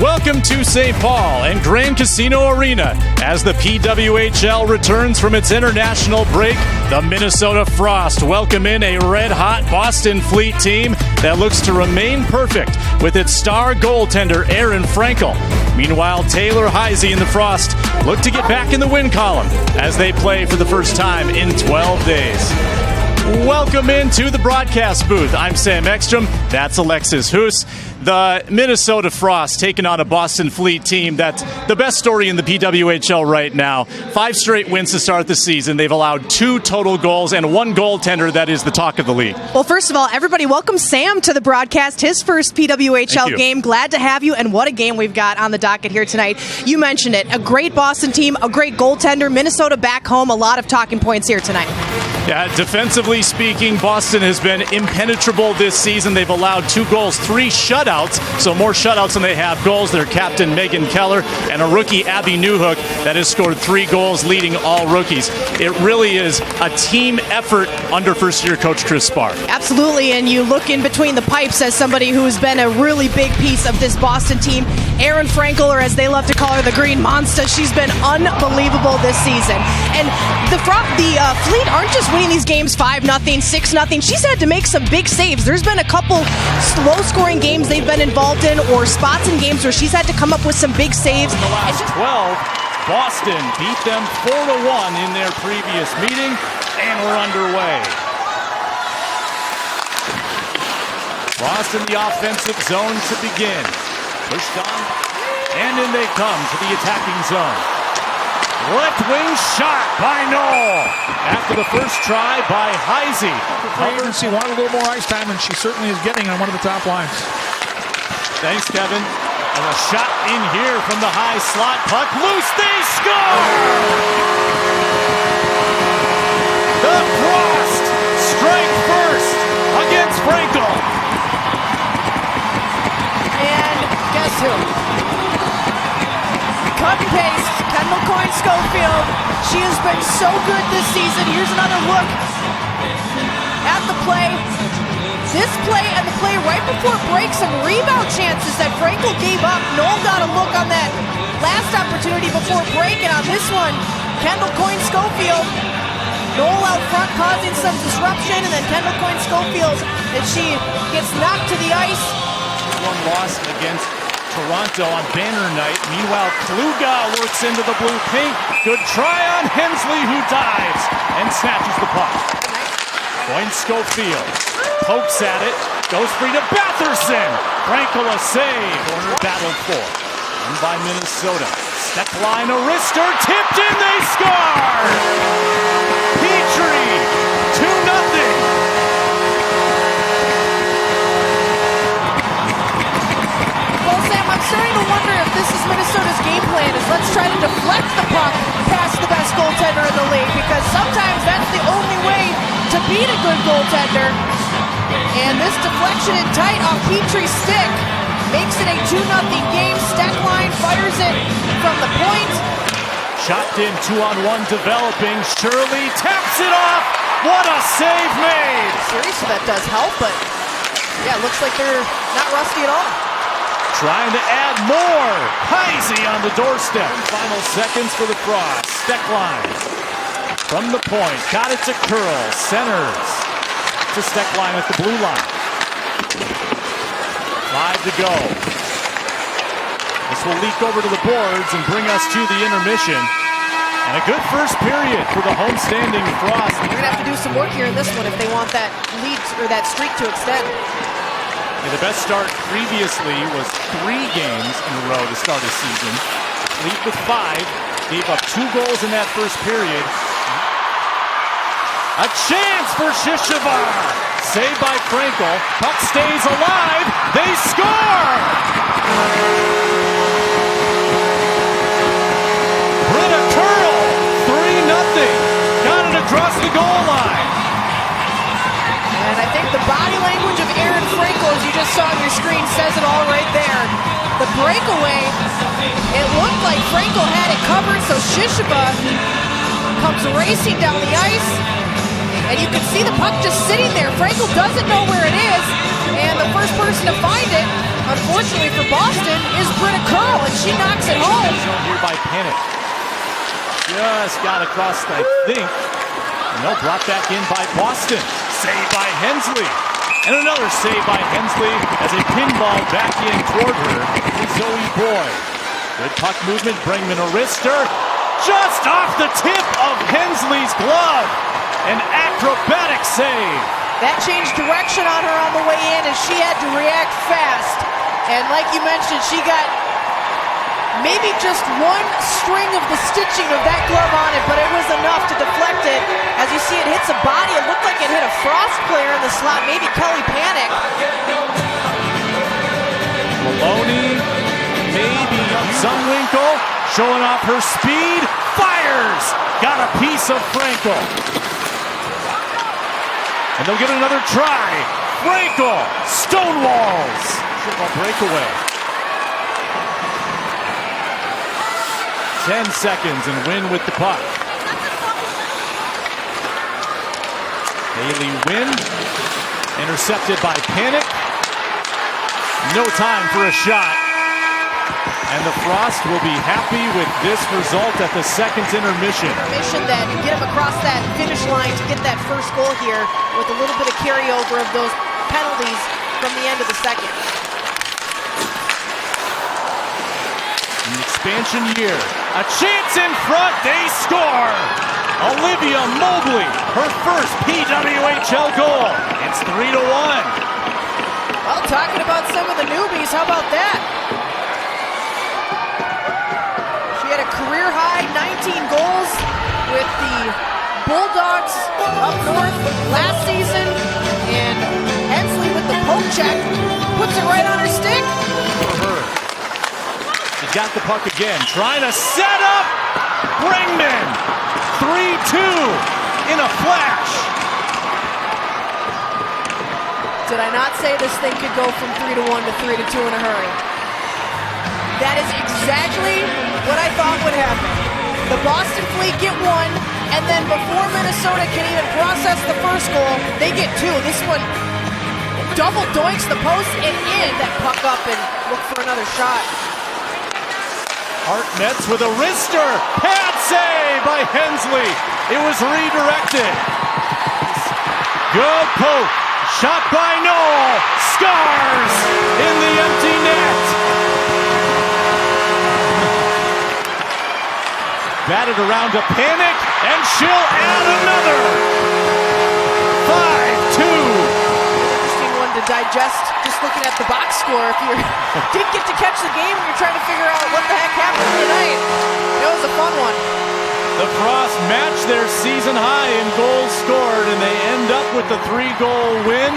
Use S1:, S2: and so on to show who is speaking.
S1: Welcome to St. Paul and Grand Casino Arena. As the PWHL returns from its international break, the Minnesota Frost welcome in a red-hot Boston Fleet team that looks to remain perfect with its star goaltender Aaron Frankel. Meanwhile, Taylor Heisey and the Frost look to get back in the win column as they play for the first time in 12 days. Welcome into the broadcast booth. I'm Sam Ekstrom. That's Alexis Hoos. The Minnesota Frost taking on a Boston Fleet team that's the best story in the PWHL right now. 5 straight wins to start the season. They've allowed 2 total goals and 1 goaltender that is the talk of the league.
S2: Well, first of all, everybody welcome Sam to the broadcast. His first PWHL game. Glad to have you, and what a game we've got on the docket here tonight. You mentioned it. A great Boston team, a great goaltender. Minnesota back home. A lot of talking points here tonight.
S1: Yeah, defensively speaking, Boston has been impenetrable this season. They've allowed 2 goals, 3 shutouts, so more shutouts than they have goals. Their captain, Megan Keller, and a rookie, Abby Newhook, that has scored 3 goals, leading all rookies. It really is a team effort under first-year coach Chris Spar.
S2: Absolutely, and you look in between the pipes as somebody who's been a really big piece of this Boston team. Erin Frankel, or as they love to call her, the Green Monster, she's been unbelievable this season. And the Fleet aren't just winning these games 5-0, 6-0. She's had to make some big saves. There's been a couple low-scoring games they've been involved in, or spots in games where she's had to come up with some big saves.
S1: In the last 12, Boston beat them 4-1 in their previous meeting, and we're underway. Frost in the offensive zone to begin. Pushed on, and in they come to the attacking zone. Left wing shot by Knoll. After the first try by Heisey.
S3: She wanted a little more ice time, and she certainly is getting on one of the top lines.
S1: Thanks, Kevin. And a shot in here from the high slot. Puck loose. They score! The Frost strike first against Frankel.
S2: And guess who? Cut and paste. Kendall Coyne-Schofield. She has been so good this season. Here's another look at the play. This play and the play right before break, some rebound chances that Frankel gave up. Knoll got a look on that last opportunity before break, and on this one, Kendall Coyne-Schofield. Knoll out front causing some disruption, and then Kendall Coyne-Schofield, and she gets knocked to the ice.
S1: One loss against Toronto on banner night. Meanwhile, Kluga works into the blue paint. Good try on Hensley, who dives and snatches the puck. Coyne-Schofield pokes at it, goes free to Batherson. Frankel a save. Corner battled for. And by Minnesota. Step line, a wrister, tipped in, they score! Petrie, 2-0.
S2: I'm starting to wonder if this is Minnesota's game plan, is let's try to deflect the puck past the best goaltender in the league, because sometimes that's the only way to beat a good goaltender. And this deflection in tight off Petrie's stick makes it a 2-0 game. Steckline fires it from the point.
S1: Chopped in, 2-on-1 developing. Shirley taps it off. What a save made!
S2: Seriously, that does help, but yeah, it looks like they're not rusty at all.
S1: Trying to add more. Heisey on the doorstep. Final seconds for the Frost. Steckline from the point. Got it to Curl. Centers to Steckline at the blue line. 5 to go. This will leak over to the boards and bring us to the intermission. And a good first period for the homestanding Frost.
S2: They're going to have to do some work here in this one if they want that lead or that streak to extend.
S1: Yeah, the best start previously was 3 games in a row to start a season. Lead with 5. Gave up 2 goals in that first period. A chance for Shishivar. Saved by Frankel. Puck stays alive. They score! Britta Curl, 3-0. Got it across the goal line.
S2: And I think the body language of Aaron Frankel, as you just saw on your screen, says it all right there. The breakaway, it looked like Frankel had it covered, so Shishiva comes racing down the ice, and you can see the puck just sitting there. Frankel doesn't know where it is, and the first person to find it, unfortunately for Boston, is Britta Curl. she knocks it home.
S1: Shown here by Panic. Just got across, I think. No, brought back in by Boston. Saved by Hensley. And another save by Hensley as a pinball back in toward her is Zoe Boyd. Good puck movement, Bringman a wrister. Just off the tip of Hensley's glove. An acrobatic save.
S2: That changed direction on her on the way in, and she had to react fast. And like you mentioned, she got maybe just one string of the stitching of that glove on it, but it was enough to deflect it. As you see, it hits a body. It looked like it hit a Frost player in the slot, maybe Kelly Panic.
S1: Maloney, maybe Zumwinkle, showing off her speed, fires! Got a piece of Frankel. And they'll get another try. Frankel, stonewalls. Triple breakaway. 10 seconds and win with the puck. Haley Wynn, intercepted by Panic. No time for a shot. And the Frost will be happy with this result at the second intermission.
S2: Intermission then, get him across that finish line to get that first goal here with a little bit of carryover of those penalties from the end of the second.
S1: In the expansion year, a chance in front, they score! Olivia Mobley, her first PWHL goal. It's 3-1.
S2: Well, talking about some of the newbies, how about that? She had a career-high 19 goals with the Bulldogs up north last season, and Hensley with the poke check puts it right on her stick.
S1: For her. She got the puck again, trying to set up Bringman. 3-2 in a flash.
S2: Did I not say this thing could go from 3-1 to 3-2 in a hurry? That is exactly what I thought would happen. The Boston Fleet get one, and then before Minnesota can even process the first goal, they get two. This one double doinks the post and in that puck up and look for another shot.
S1: Hartnett with a wrister. Pad save by Hensley. It was redirected. Good poke. Shot by Noel. Scars in the empty net. Batted around to Panic, and she'll add another. 5-2.
S2: Interesting one to digest just looking at the box score. If you didn't get to catch the game and you're trying to figure out what the heck happened tonight, it was a fun one.
S1: The Frost match their season high in goals scored, and they end up with the 3-goal win.